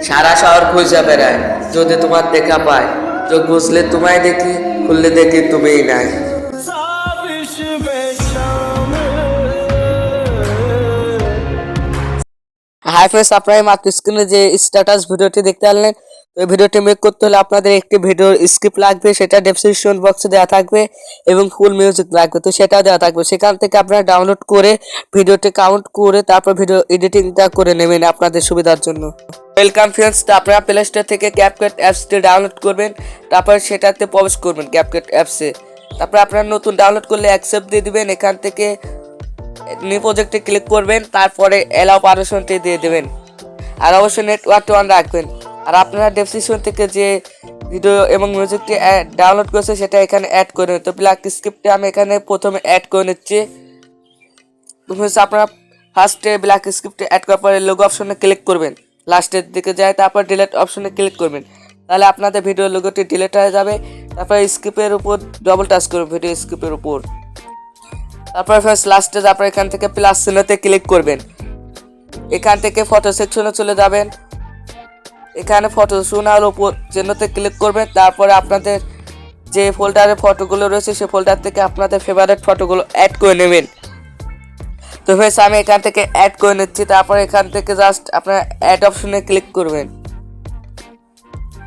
সারা শহর খুঁজে বেড়ায়, যদি তোমার দেখা পায়, চোখ বুঝলে তোমায় দেখি, খুললে দেখি তুমিই নাই। হাই ফ্রেন্ডস, আপনারা মাত্র স্ক্রিনে যে স্ট্যাটাস ভিডিওটি দেখতে পারলেন, তো এই ভিডিওটি মেক করতে হলে আপনাদের একটি ভিডিওর স্ক্রিপ্ট লাগবে, সেটা ডেসক্রিপশন বক্সে দেওয়া থাকবে, এবং ফুল মিউজিক লাগবে, তো সেটাও দেওয়া থাকবে। সেখান থেকে আপনারা ডাউনলোড করে ভিডিওটি কাউন্ট করে তারপর ভিডিও এডিটিংটা করে নেবেন আপনাদের সুবিধার জন্য। ওয়েলকাম ফ্রেন্ডস, তো আপনারা প্লে স্টোর থেকে ক্যাপকাট অ্যাপসটি ডাউনলোড করবেন, তারপর সেটাতে প্রবেশ করবেন ক্যাপকাট অ্যাপসে। তারপর আপনারা নতুন ডাউনলোড করলে অ্যাকসেপ্ট দিয়ে দিবেন, এখান থেকে নিউ প্রজেক্টে ক্লিক করবেন, তারপরে অ্যালাউ পারমিশনটি দিয়ে দেবেন, আর অবশ্যই নেটওয়ার্কটি অন রাখবেন। আর আপনারা ডেসক্রিপশন থেকে যে ভিডিও এবং মিউজিকটি ডাউনলোড করেছে সেটা এখানে অ্যাড করে নেবেন। তো ব্ল্যাক স্ক্রিপ্টে আমি এখানে প্রথমে অ্যাড করে নিচ্ছি। আপনারা ফার্স্টে ব্ল্যাক স্ক্রিপ্টে অ্যাড করার পরে লোগো অপশনে ক্লিক করবেন, লাস্টের দিকে যায়, তারপর ডিলিট অপশনে ক্লিক করবেন, তাহলে আপনাদের ভিডিও লোগোটি ডিলিট হয়ে যাবে। তারপর স্ক্রিপ্টের উপর ডবল টাচ করবেন, ভিডিও স্ক্রিপ্টের উপর। তারপর ফার্স্ট লাস্টে আপনারা এখান থেকে প্লাস চিহ্নতে ক্লিক করবেন, এখান থেকে ফটো সেকশনে চলে যাবেন, এখানে ফটো শোনার উপর চিহ্নতে ক্লিক করবেন। তারপরে আপনাদের যে ফোল্ডারে ফটোগুলো রয়েছে সেই ফোল্ডার থেকে আপনাদের ফেভারিট ফটোগুলো অ্যাড করে নেবেন। তো ফ্রেন্ডস, আমি এখান থেকে অ্যাড করে নিচ্ছি। তারপর এখান থেকে জাস্ট আপনারা অ্যাড অপশনে ক্লিক করবেন,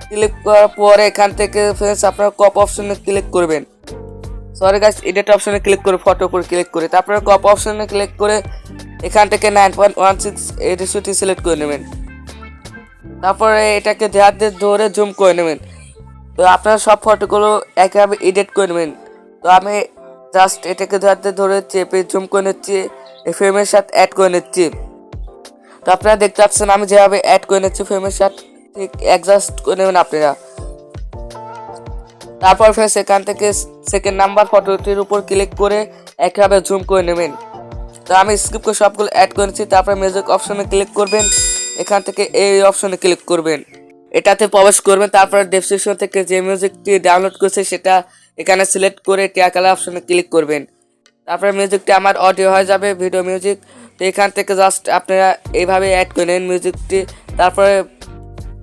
ক্লিক করার পরে এখান থেকে ফ্রেন্ডস আপনারা কপ অপশনে ক্লিক করবেন, সরি গাইস, এডিট অপশনে ক্লিক করে ফটোর উপর ক্লিক করে তারপরে কপ অপশনে ক্লিক করে এখান থেকে 9.16 রেশিওটি সিলেক্ট করে নেবেন। তারপরে এটাকে ধরে জুম করে নেবেন। তো আপনারা সব ফটোগুলো একইভাবে এডিট করে নেবেন। তো আমি জাস্ট এটাকে ধরে চেপে জুম করে নিচ্ছি, এই ফ্রেমের সাথে অ্যাড করে নিচ্ছি। তো আপনারা দেখতে পাচ্ছেন আমি যেভাবে অ্যাড করে নিচ্ছি ফ্রেমের সাথে, ঠিক অ্যাডজাস্ট করে নেবেন আপনারা। তারপর ফ্রেন্ডস এখান থেকে সেকেন্ড নাম্বার ফটোটির উপর ক্লিক করে একইভাবে জুম করে নেবেন। তো আমি স্কিপ করে সবগুলো অ্যাড করে নিচ্ছি। তারপর মিউজিক অপশনে ক্লিক করবেন, এখান থেকে এই অপশনে ক্লিক করবেন, এটাতে প্রবেশ করবেন। তারপর ডেসক্রিপশন থেকে যে মিউজিকটি ডাউনলোড করছে সেটা এখানে সিলেক্ট করে টিয়া কালার অপশনে ক্লিক করবেন। তারপরে মিউজিকটি আমার অডিও হয়ে যাবে, ভিডিও মিউজিক। তো এখান থেকে জাস্ট আপনারা এইভাবে অ্যাড করে নেন মিউজিকটি, তারপরে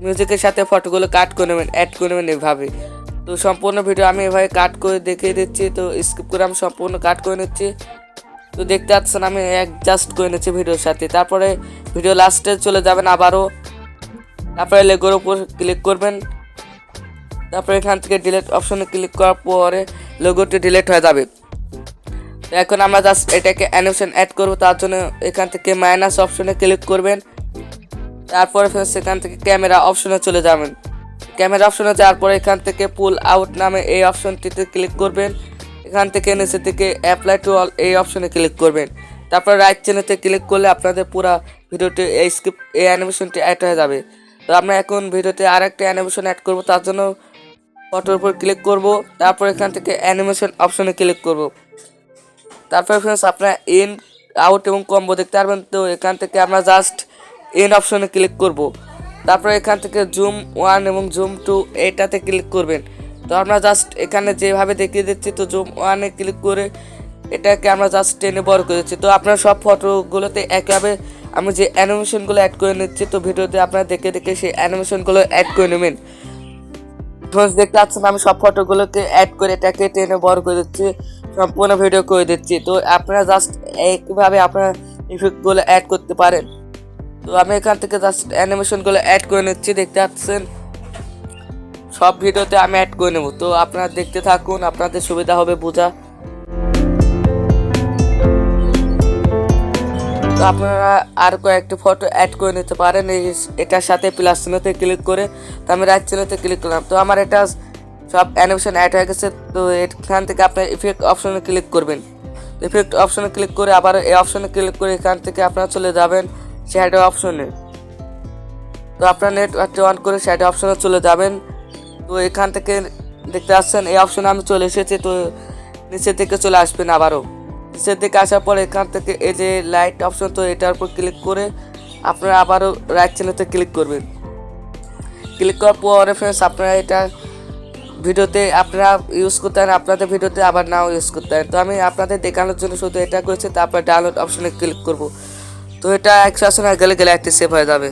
মিউজিকের সাথে ফটোগুলো কাট করে নেবেন, অ্যাড করে নেবেন এইভাবে। তো সম্পূর্ণ ভিডিও আমি এভাবে কাট করে দেখিয়ে দিচ্ছি। তো স্কিপ করে আমি সম্পূর্ণ কাট করে নিচ্ছি। তো দেখতে পাচ্ছেন আমি অ্যাডজাস্ট করে নিচ্ছি ভিডিওর সাথে। তারপরে ভিডিও লাস্টে চলে যাবেন আবারও, তারপরে লেগোর উপর ক্লিক করবেন, তারপরে এখান থেকে ডিলিট অপশনে ক্লিক করার পরে লোগোটি ডিলিট হয়ে যাবে। তো এখন আমরা জাস্ট এটাকে অ্যানিমেশন অ্যাড করব, তার জন্য এখান থেকে মাইনাস অপশনে ক্লিক করবেন। তারপরে সেখান থেকে ক্যামেরা অপশনে চলে যাবেন, ক্যামেরা অপশনে যাওয়ার পরে এখান থেকে পুল আউট নামে এই অপশনটিতে ক্লিক করবেন, এখান থেকে নিচে থেকে অ্যাপ্লাই টু অল এই অপশনে ক্লিক করবেন। তারপর রাইট চিহ্নতে ক্লিক করলে আপনাদের পুরো ভিডিওটি এই অ্যানিমেশনটি অ্যাড হয়ে যাবে। তো আমরা এখন ভিডিওতে আরেকটা অ্যানিমেশন অ্যাড করব, তার জন্য ফটোর উপর ক্লিক করব, তারপর এখান থেকে অ্যানিমেশন অপশনে ক্লিক করব। তারপর ফ্রেন্ডস আপনারা ইন আউট এবং কম্বো দেখতে পারবেন। তো এখান থেকে আমরা জাস্ট ইন অপশনে ক্লিক করব, তারপর এখান থেকে জুম 1 এবং জুম 2 এটাতে ক্লিক করবেন। তো আমরা জাস্ট এখানে যেভাবে দেখিয়ে দিচ্ছি, তো জুম 1-এ ক্লিক করে এটাকে আমরা জাস্ট টেনে বড় করে দিচ্ছি। তো আপনারা সব ফটোগুলোতে একইভাবে আমি যে অ্যানিমেশনগুলো অ্যাড করে নিচ্ছি, তো ভিডিওতে আপনারা দেখে দেখে সেই অ্যানিমেশনগুলো অ্যাড করে নেবেন। দেখতে পাচ্ছেন আমি সব ফটোগুলোকে অ্যাড করে এটাকে টেনে বড় করে দিচ্ছি, সম্পূর্ণ ভিডিও করে দিচ্ছি। তো আপনারা জাস্ট এইভাবে আপনারা ইফেক্টগুলো অ্যাড করতে পারেন। তো আমি এখান থেকে জাস্ট অ্যানিমেশনগুলো অ্যাড করে নিচ্ছি, দেখতে পাচ্ছেন সব ভিডিওতে আমি অ্যাড করে নেব। তো আপনারা দেখতে থাকুন, আপনাদের সুবিধা হবে বোঝা। তো আপনারা আর কয়েকটি ফটো অ্যাড করে নিতে পারেন এটার সাথে প্লাস চিহ্নতে ক্লিক করে। তো আমি রাইট চিহ্নতে ক্লিক করলাম, তো আমার এটা সব অ্যানিমেশন অ্যাড হয়ে গেছে। তো এখান থেকে আপনার ইফেক্ট অপশনে ক্লিক করবেন, ইফেক্ট অপশনে ক্লিক করে আবার এই অপশনে ক্লিক করে এখান থেকে আপনারা চলে যাবেন শ্যাডো অপশনে। তো আপনার নেটওয়ার্কটি অন করে শ্যাডো অপশনে চলে যাবেন। তো এখান থেকে দেখতে পাচ্ছেন এই অপশনে আমি চলে এসেছি। তো নিচের দিকে চলে আসবেন, আবারও নিচের দিকে আসার পর এখান থেকে এই যে লাইট অপশন, তো এটার উপর ক্লিক করে আপনারা আবারও রাইট চিহ্নতে ক্লিক করবেন। ক্লিক করার পরে ফ্রেন্ডস আপনারা এটা ভিডিওতে আপনারা ইউজ করতে পারেন, আপনাদের ভিডিওতে আবার নাও ইউজ করতে পারেন। তো আমি আপনাদের দেখানোর জন্য শুধু এটা করেছি। তারপর ডাউনলোড অপশনে ক্লিক করব। তো এটা 180 গ্যালারিতে সেভ হয়ে যাবে।